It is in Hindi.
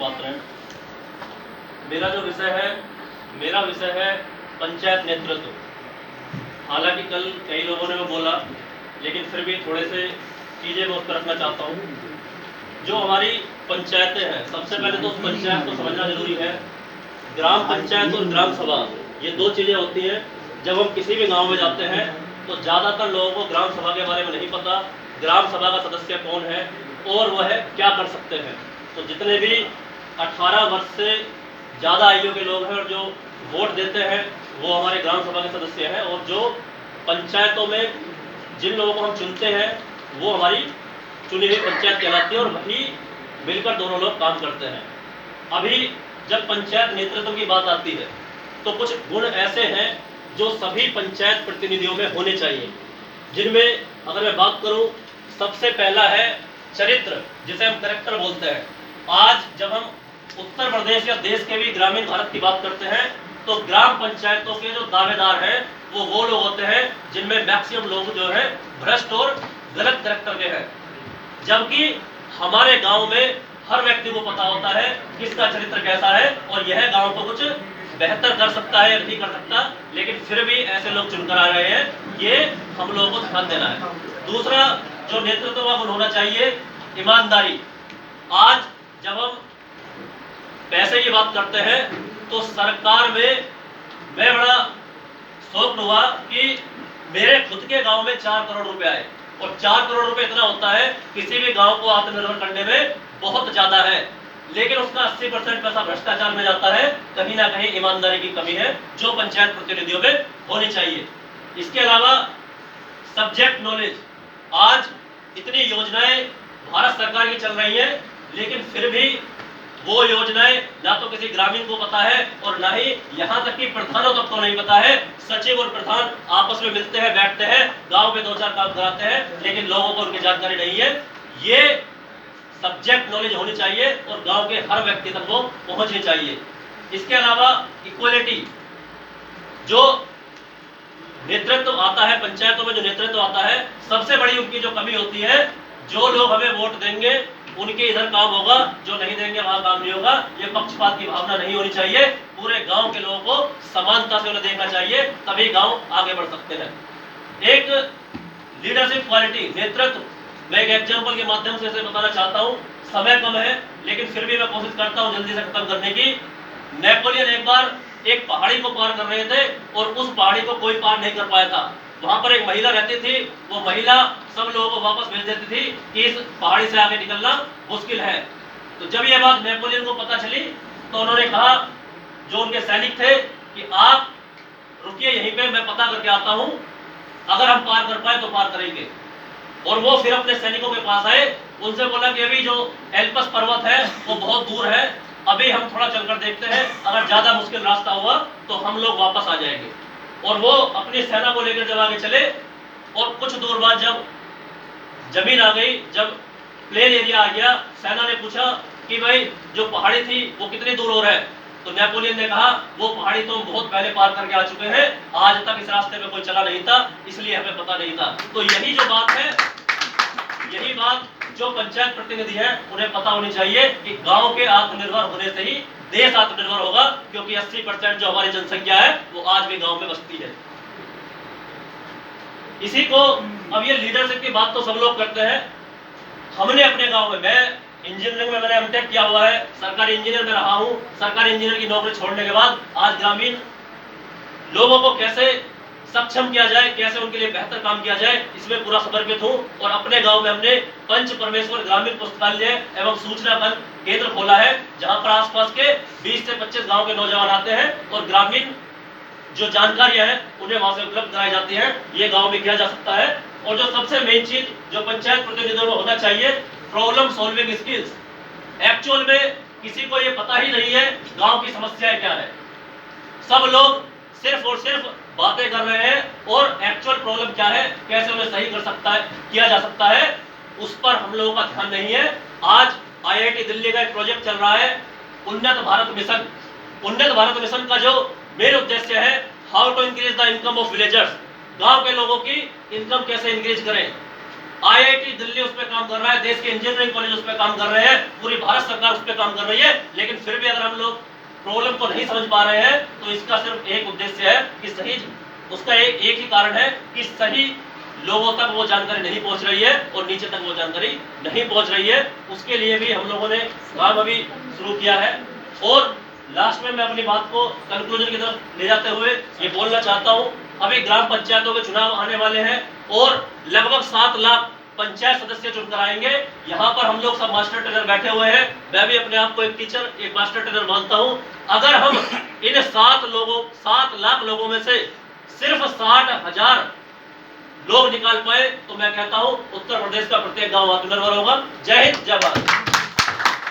पात्र हैं। मेरा विषय है पंचायत नेतृत्व। हालांकि कल कई लोगों ने वो बोला, लेकिन फिर भी थोड़े से चीज़ें मैं उस पर रखना चाहता हूँ। जो हमारी पंचायतें हैं, सबसे पहले तो उस पंचायत को समझना जरूरी है। ग्राम पंचायत और ग्राम सभा, ये दो चीज़ें होती हैं। जब हम किसी भी गांव में जाते हैं तो ज़्यादातर लोगों को ग्राम सभा के बारे में नहीं पता, ग्राम सभा का सदस्य कौन है और वह क्या कर सकते हैं। तो जितने भी 18 वर्ष से ज़्यादा आयु के लोग हैं और जो वोट देते हैं वो हमारे ग्राम सभा के सदस्य हैं, और जो पंचायतों में जिन लोगों को हम चुनते हैं वो हमारी चुनी हुई पंचायत कहलाती है, और वही मिलकर दोनों लोग काम करते हैं। अभी जब पंचायत नेतृत्व की बात आती है तो कुछ गुण ऐसे हैं जो सभी पंचायत प्रतिनिधियों में होने चाहिए, जिनमें अगर मैं बात करूं, सबसे पहला है चरित्र, जिसे हम कैरेक्टर बोलते हैं। आज जब हम उत्तर प्रदेश या देश के भी ग्रामीण भारत की बात करते हैं तो ग्राम पंचायतों के जो दावेदार हैं वो लोग होते हैं जिनमें मैक्सिमम लोग जो है भ्रष्ट और गलत कैरेक्टर के हैं। जबकि हमारे गांव में हर व्यक्ति को पता होता है किसका चरित्र कैसा है और यह गांव को कुछ बेहतर कर सकता है या नहीं कर सकता, लेकिन फिर भी ऐसे लोग चुनकर आ रहे हैं। ये हम लोगों को ध्यान देना है। दूसरा जो नेतृत्व का गुण होना चाहिए, ईमानदारी। आज जब हम पैसे की बात करते हैं तो सरकार में मैं बड़ा शौक हुआ कि मेरे खुद के गांव में 4 करोड़ रुपए आए, और 4 करोड़ रुपए इतना होता है किसी भी गांव को आत्मनिर्भर करने में बहुत ज्यादा है, लेकिन उसका 80% पैसा भ्रष्टाचार में जाता है। कहीं ना कहीं ईमानदारी की कमी है जो पंचायत प्रतिनिधियों में होनी चाहिए। इसके अलावा सब्जेक्ट नॉलेज। आज इतनी योजनाएं भारत सरकार की चल रही हैं, लेकिन फिर भी वो योजनाएं ना तो किसी ग्रामीण को पता है और ना ही यहाँ तक कि प्रधानों तक तो नहीं पता है। सचिव और प्रधान आपस में मिलते हैं, बैठते हैं, गांव में 2-4 काम कराते हैं, लेकिन लोगों को उनकी जानकारी नहीं है। ये सब्जेक्ट नॉलेज होनी चाहिए और गांव के हर व्यक्ति तक वो पहुंचनी चाहिए। इसके अलावा इक्वलिटी, जो नेतृत्व आता है पंचायतों में, जो नेतृत्व आता है, सबसे बड़ी उनकी जो कमी होती है, जो लोग हमें वोट देंगे उनके इधर काम होगा, जो नहीं देंगे वहां काम नहीं होगा। ये पक्षपात की भावना नहीं होनी चाहिए। पूरे गांव के लोगों को समानता से उन्हें देखना चाहिए, तभी गांव आगे बढ़ सकते हैं। एक लीडरशिप क्वालिटी, नेतृत्व। मैं एक एग्जाम्पल के माध्यम से इसे बताना चाहता हूँ। समय कम है लेकिन फिर भी मैं कोशिश करता हूँ जल्दी से खत्म करने की। नेपोलियन एक बार एक पहाड़ी को पार कर रहे थे और उस पहाड़ी को कोई पार नहीं कर पाया था। वहां पर एक महिला रहती थी, वो महिला सब लोगों को वापस भेज देती थी कि इस पहाड़ी से आगे निकलना मुश्किल है। तो जब ये बात नेपोलियन को पता चली तो उन्होंने कहा, जो उनके सैनिक थे, कि आप रुकिए यहीं पे, मैं पता करके आता हूं, अगर हम पार कर पाए तो पार करेंगे। और वो फिर अपने सैनिकों के पास आए, उनसे बोला कि अभी जो एल्पस पर्वत है वो बहुत दूर है, अभी हम थोड़ा चलकर देखते हैं, अगर ज्यादा मुश्किल रास्ता हुआ तो हम लोग वापस आ जाएंगे। और वो अपनी सेना को लेकर जब आगे चले, और कुछ दूर बाद जब जमीन आ गई, जब प्लेन एरिया आ गया, सेना ने पूछा कि भाई जो पहाड़ी थी वो कितनी दूर और है। तो नेपोलियन ने कहा, वो पहाड़ी तो हम बहुत पहले पार करके आ चुके हैं, आज तक इस रास्ते में कोई चला नहीं था, इसलिए हमें पता नहीं था। तो यही जो बात है, यही बात जो पंचायत प्रतिनिधि है उन्हें पता होनी चाहिए कि गांव के आत्मनिर्भर होने से ही देश आत्मनिर्भर होगा, क्योंकि 80% जो हमारी जनसंख्या है वो आज भी गांव में बसती है। इसी को, अब ये लीडरशिप की बात तो सब लोग करते हैं। हमने अपने गांव में, मैं इंजीनियरिंग में मैंने एमटेक किया हुआ है, सरकारी इंजीनियर में रहा हूं। सरकारी इंजीनियर की नौकरी छोड़ने के बाद आज ग्रामीण लोगों को कैसे सक्षम किया जाए, कैसे उनके लिए बेहतर काम किया जाए, इसमें पूरा समर्पित हूं। और अपने गांव में हमने पंच परमेश्वर ग्रामीण पुस्तकालय एवं सूचना केंद्र खोला है, जहां पर आसपास के 20 से 25 गांव के नौजवान आते हैं और ग्रामीण जो जानकारियां हैं उन्हें वहां से उपलब्ध कराई जाती हैं। ये गांव में किया जा सकता है। और जो सबसे मेन चीज जो पंचायत प्रतिनिधियों में होना चाहिए, प्रॉब्लम सॉल्विंग स्किल्स। एक्चुअल में किसी को ये पता ही नहीं है गांव की समस्याएं क्या है। सब लोग सिर्फ और सिर्फ बातें कर रहे हैं, और एक्चुअल प्रॉब्लम क्या है, कैसे उन्हें सही कर सकता है, किया जा सकता है, उस पर हम लोगों का ध्यान नहीं है। आज IIT दिल्ली का एक प्रोजेक्ट चल रहा है, उन्नत भारत मिशन। उन्नत भारत मिशन का जो मेन उद्देश्य है, how to increase the income of villagers. गांव के लोगों की इनकम कैसे इंक्रीज करें। IIT दिल्ली उस पर काम कर रहा है, देश के इंजीनियरिंग कॉलेज उस पर काम कर रहे हैं, पूरी भारत सरकार उस पर काम कर रही है, लेकिन फिर भी अगर हम लोग प्रॉब्लम को नहीं समझ पा रहे हैं तो इसका सिर्फ एक उद्देश्य है कि सही, उसका एक ही कारण है कि सही लोगों तक वो जानकारी नहीं पहुंच रही है और नीचे तक वो जानकारी नहीं पहुंच रही है। उसके लिए भी हम लोगों ने काम अभी शुरू किया है। और लास्ट में मैं अपनी बात को कंक्लूजन की तरफ ले जाते हुए ये बोलना चाहता हूं, अभी ग्राम पंचायतों के चुनाव आने वाले हैं और लगभग 7 लाख पंचायत सदस्य चुनकर आएंगे। यहाँ पर हम लोग सब मास्टर ट्रेनर बैठे हुए हैं, मैं भी अपने आप को एक टीचर, एक मास्टर ट्रेनर मानता हूँ। अगर हम इन 7 लाख लोगों में से सिर्फ 60,000 लोग निकाल पाए तो मैं कहता हूँ उत्तर प्रदेश का प्रत्येक गांव आत्मनिर्भर होगा। जय हिंद, जय भारत।